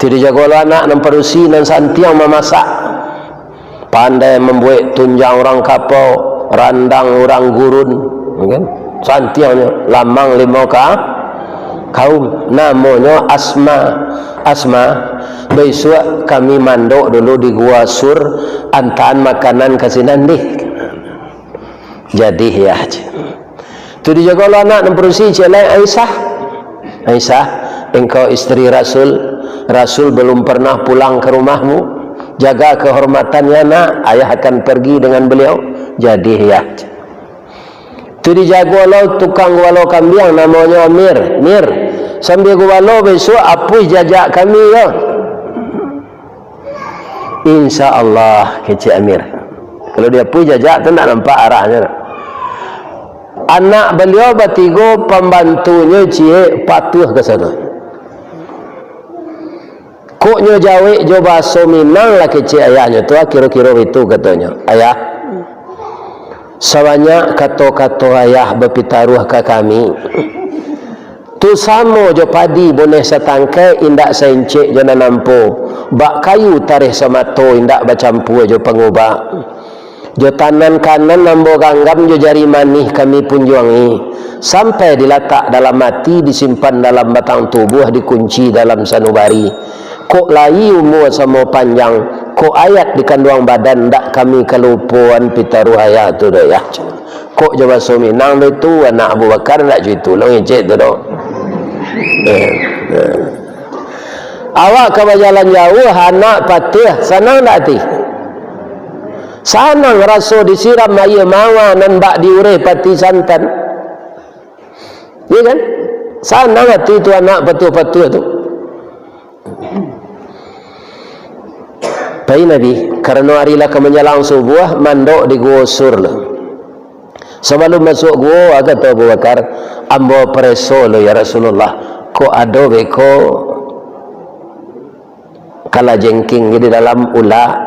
tidak jago anak memperusi dan santiang memasak, pandai membuat tunjang orang kapau, randang orang gurun, kan? Santiangnya lamang lima kaum, namanya Asma. Besok kami mandok dulu di Gua Sur, antaan makanan kasih nandi. Jadi ya, tu dijaga anak memperusi celai Aisyah, engkau istri Rasul belum pernah pulang ke rumahmu, jaga kehormatannya nak, ayah akan pergi dengan beliau. Jadi ya, itu dijaga lo tukang walau kambing namanya Mir, sambil walau besok apuh jajak kami ya. Insya Allah kecik Amir. Kalau dia apuh jajak tu nak nampak arahnya. Anak beliau bertiga pembantunya cie patuh ke sana. Koknya Jawa jo bahasa Minang lah kecil ayahnya tu, kira-kira itu katanya. Ayah, sebanyak kata-kata ayah berpitaruh ke kami. Tu sama jo padi boleh setangkai indak sencik jo nampu. Bak kayu tarikh samato indak bercampur jo pengubah. Jo tanan kanan nambo ganggam jo jari manih kami pun juangi. Sampai diletak dalam mati, disimpan dalam batang tubuh, dikunci dalam sanubari. Kok layi umur sama panjang, kok ayat di kandungan badan, ndak kami kelupuan pitaruh ayat tu dah ya. Kok jawab suami nang itu anak Abu Bakar ndak itu long ejek tu dah. Awak ke jalan jauh, anak patih, sanang ndak ti? Sanang raso disiram air mawa nan bak diureh pati santan. Ya kan? Sanang hati tu anak patuh-patuh tu. Baik Nabi, kerana harilah kemenjelang subuh, mandok di Gua Sur. Sebelum masuk gua, kata Abu Bakar, ambo preso lo ya Rasulullah, ko ado beko kala jengking di dalam ula.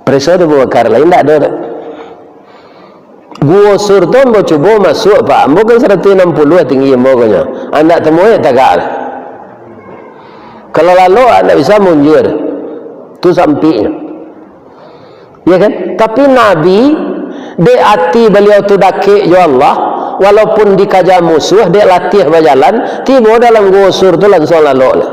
Preso Abu Bakar lain tak ada. Gua Sur tu ambo cuba masuk pak, ambo kan 160 tinggi ambo kanya. Anda temui tagak. Kalau lalu anda bisa mundur. Tu sampingnya, ya kan? Tapi Nabi de hati beliau tu dakik ya Allah, walaupun dikaja musuh de latih berjalan, tiba dalam Gua Sur tu langsung lalu.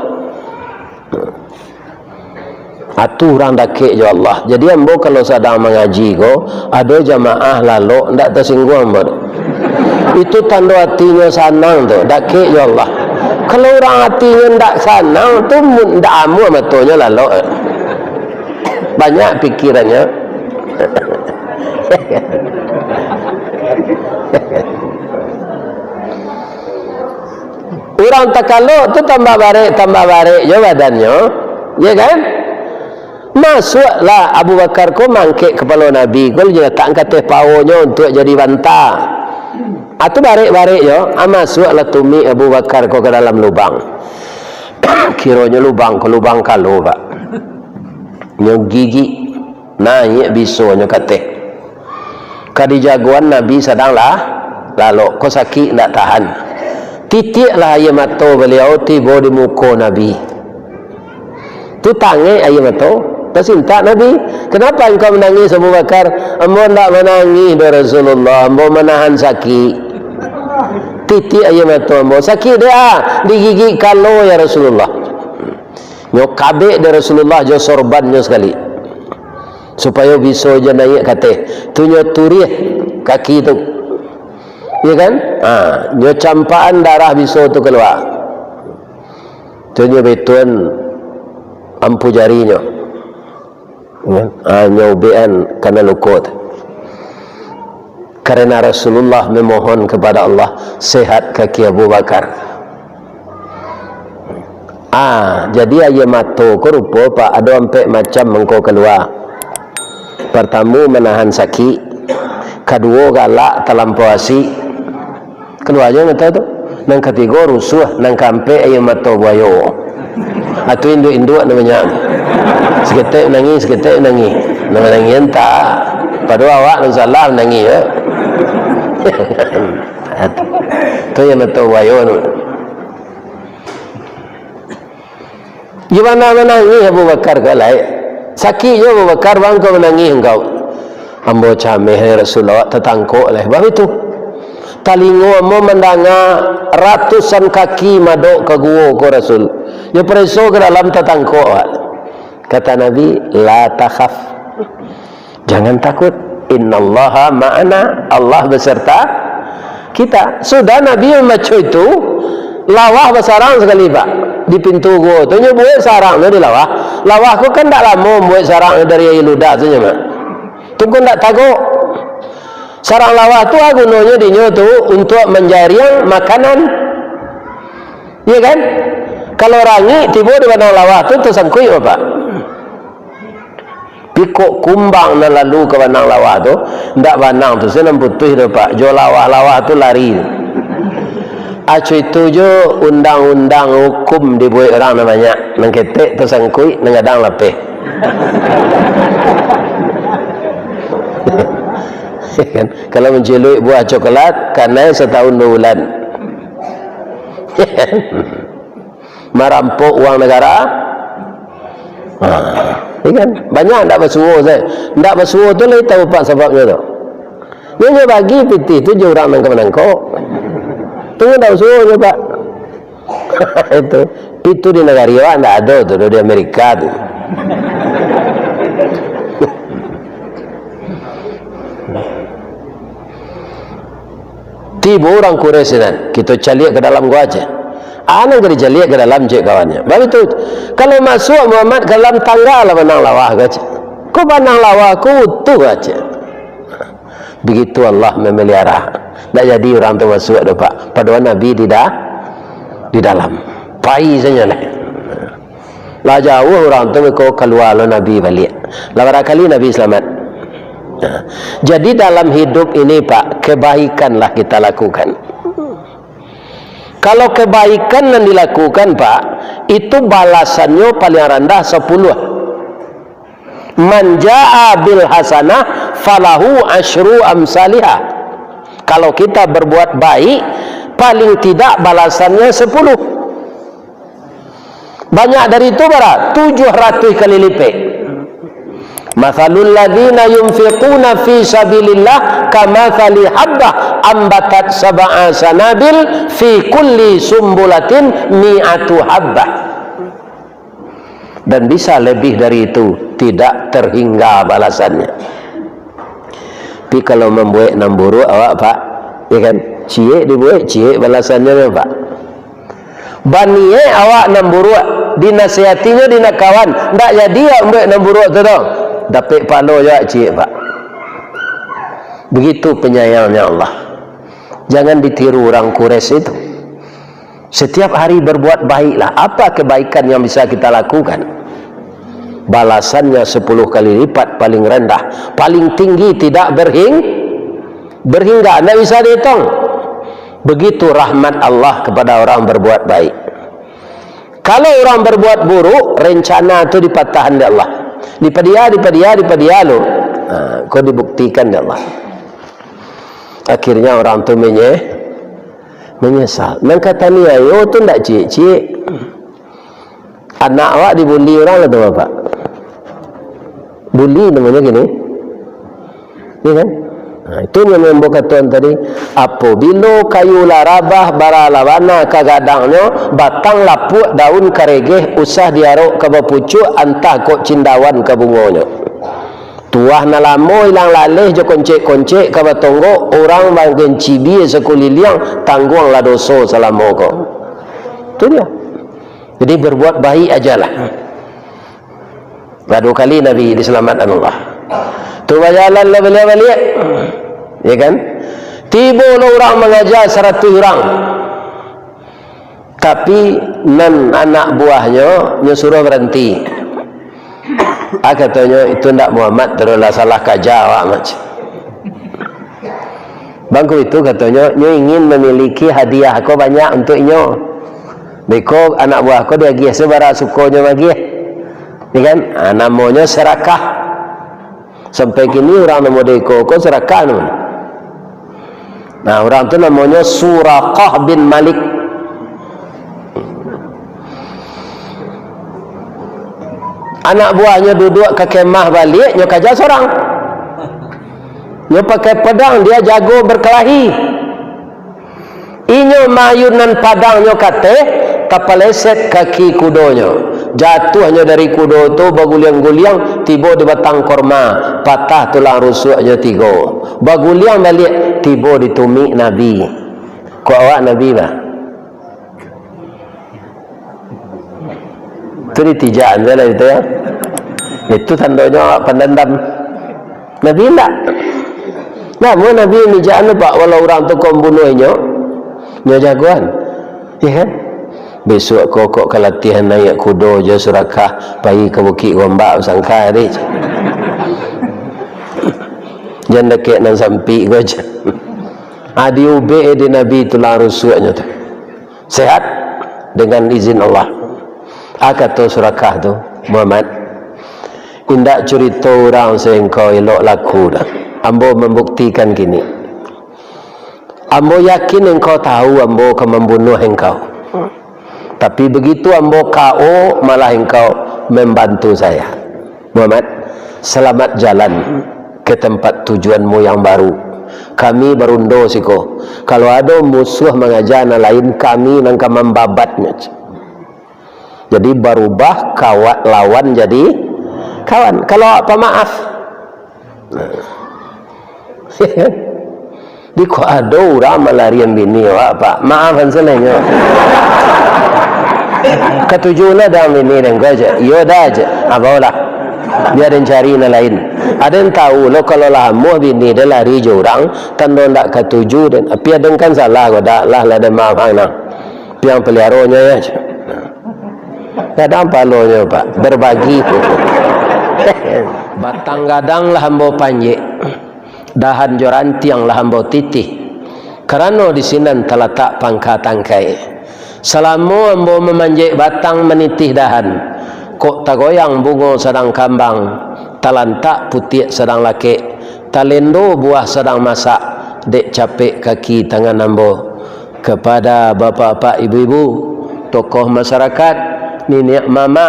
Atu orang dakik ya Allah. Jadi ambo kalau sedang mengaji go, ada jamaah lalu ndak tersinggung ambo. Itu tanda hatinya sanang tu, dakik ya Allah. Kalau orang hatinya ndak sanang tu ndak amu matonya lalu. Banyak pikirannya. Orang takaluk tu tambah barik je badannya, ya kan? Masuklah Abu Bakar ko mangkek kepala Nabi ko je tak angkat pawonya untuk jadi bantah. Atau barik-barik yo, masuklah tumi Abu Bakar ko ke dalam lubang. Kiranya lubang ko lubang kalau pak. Nyo gigi naik bisonya kate. Kadi jagoan Nabi sedanglah lalu ko sakit ndak tahan. Titiklah air mata beliau tiba di muka Nabi. Tu tangi air mata. Tersinta Nabi, kenapa engkau menangis Abu Bakar? Ambo tak menangis dari Rasulullah, ambo menahan sakit. Titik air mata ambo, sakit dia digigit kalau ya Rasulullah. Nyok kabek dari Rasulullah jo sorbannya sekali. Supaya bisa je naik kate. Tu nyok turih kaki tu. Ya kan? Nyok campaan darah bisa tu keluar. Tu nyok betuan ampu jarinya. Nyobean karena lukut. Karena Rasulullah memohon kepada Allah sehat kaki Abu Bakar. Jadi ayat mata ko rupa pak ada ampe macam mengko keluar. Pertama menahan sakit, kedua galak terlampauasi. Keluarnya ngata tu. Nang ketiga rusuh nang kampe ayat mata buayo. Atau induk-induk namanya. Seketik nangis, seketik nangis. Nama nangis entah. Pada awak nak salah nangis ya. Itu yang betul wayo tu. Gimana menangis Abu Bakar kalai? Sakitnya Abu Bakar bang kau menangis engkau. Ambo cameh Rasulullah tertangkuk lah. Bahawa itu talingo ambo mendengar ratusan kaki madok ke gua ko Rasul. Dia preso ke dalam tertangkuk. Kata Nabi, la takhaf. Jangan takut. Innallaha ma'ana. Allah beserta kita. Sudah Nabi membaca itu, lawah bersarang sekali pak di pintu gua. Tu nya buat sarang tu di lawah. Lawah ku kan tak lama buat sarang dari ludah tu nya mak. Tu ku tak takut. Sarang lawah tu gunanya di nya tu untuk menjaring makanan. Ya kan? Kalau rangi tiba di mana lawah tu tersangkui apa? Pikuk kumbang na lalu ke banang lawah tu, ndak banang tu senam putih tu pak. Jo lawah-lawah tu lari. Acu itu jo undang-undang hukum dibuat orang namanya. Nang ketek tersangkui, nang gadang lapeh. Kan? Kalau menceluk buah coklat, karena setahun 2 bulan. Merampok uang negara. Kan? Banyak tak bersuruh saya. Tak bersuruh tu lagi tahu pak sebabnya tu. Dia bagi piti tu je orang nangkap-nangkap. Tunggu tak bersuruh je pak. Itu. Itu di negara Iwan tak ada tu. Di Amerika tu. Tiba orang Quraisy nan. Kita calik ke dalam gua aja. Anak kerja lihat ke dalam cik kawannya. Baik tu. Kalau masuk Muhammad ke dalam tangga lah menang lawah ke. Kau menang lawah ku utuh aja. Begitu Allah memelihara. Tak jadi orang tu masuk tu pak. Padahal Nabi di dalam. Pai saja lah. Lah jauh orang tu kau keluar lo Nabi balik. Lah barangkali Nabi selamat. Jadi dalam hidup ini pak, kebaikanlah kita lakukan. Kalau kebaikan yang dilakukan pak, itu balasannya paling rendah 10. Man jaa bil hasanah falahu asyru amsalihah. Kalau kita berbuat baik, paling tidak balasannya 10. Banyak dari itu berapa? 700 kali lipat. Mathalul ladzina yunfiquna fi sabilillah kamathali habbah ambatat sab'a sanabil fi kulli sumbulatin mi'atu habbah. Dan bisa lebih dari itu, tidak terhingga balasannya. Tapi kalau membuat 6 buruk awak pak, ya kan? Cie dibuat, cie balasannya pak. Baniye awak 6 buruk, dinasihatinya dina kawan, ndak jadi awak buat 6 buruk tu dong. Dapat palo ya cik pak. Begitu penyayangnya Allah. Jangan ditiru orang Quraisy itu. Setiap hari berbuat baiklah. Apa kebaikan yang bisa kita lakukan? balasannya 10 kali lipat paling rendah, paling tinggi tidak berhingga, tidak bisa dihitung. Begitu rahmat Allah kepada orang berbuat baik. Kalau orang berbuat buruk, rencana itu dipatahan oleh Allah, dipadia lo, kau dibuktikan oleh Allah. Akhirnya orang tu menyesal. Nang kata ni ayo tu ndak cik-cik. Anak awak dibuli orang atau apa? Bully namanya gini. Ni kan? Itu yang membuat tuan tadi. Apabila kayu larabah baralawana kagadangnya batang lapuk daun karegeh usah diarok ke bapucuk antah kok cindawan ke bungonya. Tuah na lamo ilang laleh jo koncek-koncek ka batonggo orang banggen cibi sekuliliang tangguang la doso salamo ko. Itu dia. Jadi berbuat baik ajalah. Dua kali Nabi diselamatkan Allah. Tu bajalan la balik. Ya kan? Tiba orang mengajar 100 orang. Tapi nan anak buahnya nyuruh berhenti. Katanya itu ndak Muhammad terulah salah kaja awak macam. Bangku itu katanya nyo ingin memiliki hadiah aku banyak untuk nyo. Beko anak buah aku dia giah sebara sukonya bagi. Ya kan? Namanya serakah. Sampai kini orang nama deko ko serakah tu. Nah, orang tu namanya Suraqah bin Malik. Anak buahnya duduk ke kemah balik, nyo kaja seorang. Nyo pakai pedang, dia jago berkelahi. Inyo mayunan padang nyo kate, kapaleset kaki kudonya. Jatuhnya dari kudo tu baguliang-guliang, tiba di batang korma, patah tulang rusuknya 3. Baguliang balik, tiba di tumik Nabi. Kau awak Nabi bah? Itu ditijaan saja itu ya. Itu tandanya pendendam. Nabi tak. Namun Nabi nijaan pak walau orang tu kau bunuhnya, nyo jagoan, ya kan? Besok kok kelatihan naik kudo je Surakah pergi ke Bukit Gombak sangka hari. Jangan dekat nang sampi kau je. Adi ube di Nabi tulang rusuknya tu. Sehat dengan izin Allah. Kata Surakah tu Muhammad, indak cerita orang sehingga elok laku dah. Ambo membuktikan gini. Ambo yakin engkau tahu ambo akan membunuh engkau. Tapi begitu ambo KO malah engkau membantu saya. Muhammad, selamat jalan ke tempat tujuanmu yang baru. Kami berundo siko. Kalau ada musuh mengajar lain kami nang membabatnya. Jadi berubah kawan lawan jadi kawan. Kalau apa maaf. Di kok ada orang melarian bini apa maafan selenya. Ketujuhnya dalam bini dan gua aja. Iya dah aja. Apalah. Biar dan cari yang lain. Ada yang tahu lo kalau lama bini dia lari jurang tanda ndak ketujuh dan tapi ada kan salah kau dak lah ada maaf hang. Yang peliharanya ya. Kadang palonya pak berbagi. Batang gadang lah hambo panjek, dahan jorantiang lah hambo titih. Kerana di sini terletak pangkat tangkai. Selama hambo memanjek batang menitih dahan, kok tagoyang bungo sedang kambang, talantak putih sedang laki, talendo buah sedang masak, dek capek kaki tangan hambo. Kepada bapak-bapak ibu-ibu, tokoh masyarakat, nenek mama,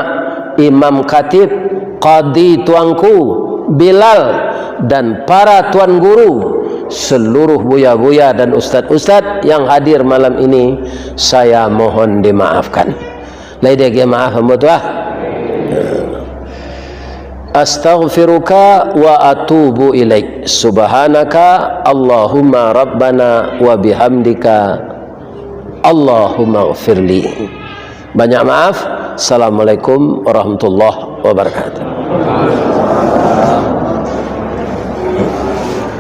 imam khatib, qadi tuanku, Bilal dan para tuan guru, seluruh buya-buya dan ustaz-ustaz yang hadir malam ini, saya mohon dimaafkan. Lain dia maaf hamba tuah. Astaghfiruka wa atubu ilaik. Subhanaka Allahumma rabbana wa bihamdika Allahumma ghfirli. Banyak maaf. Assalamualaikum warahmatullahi wabarakatuh.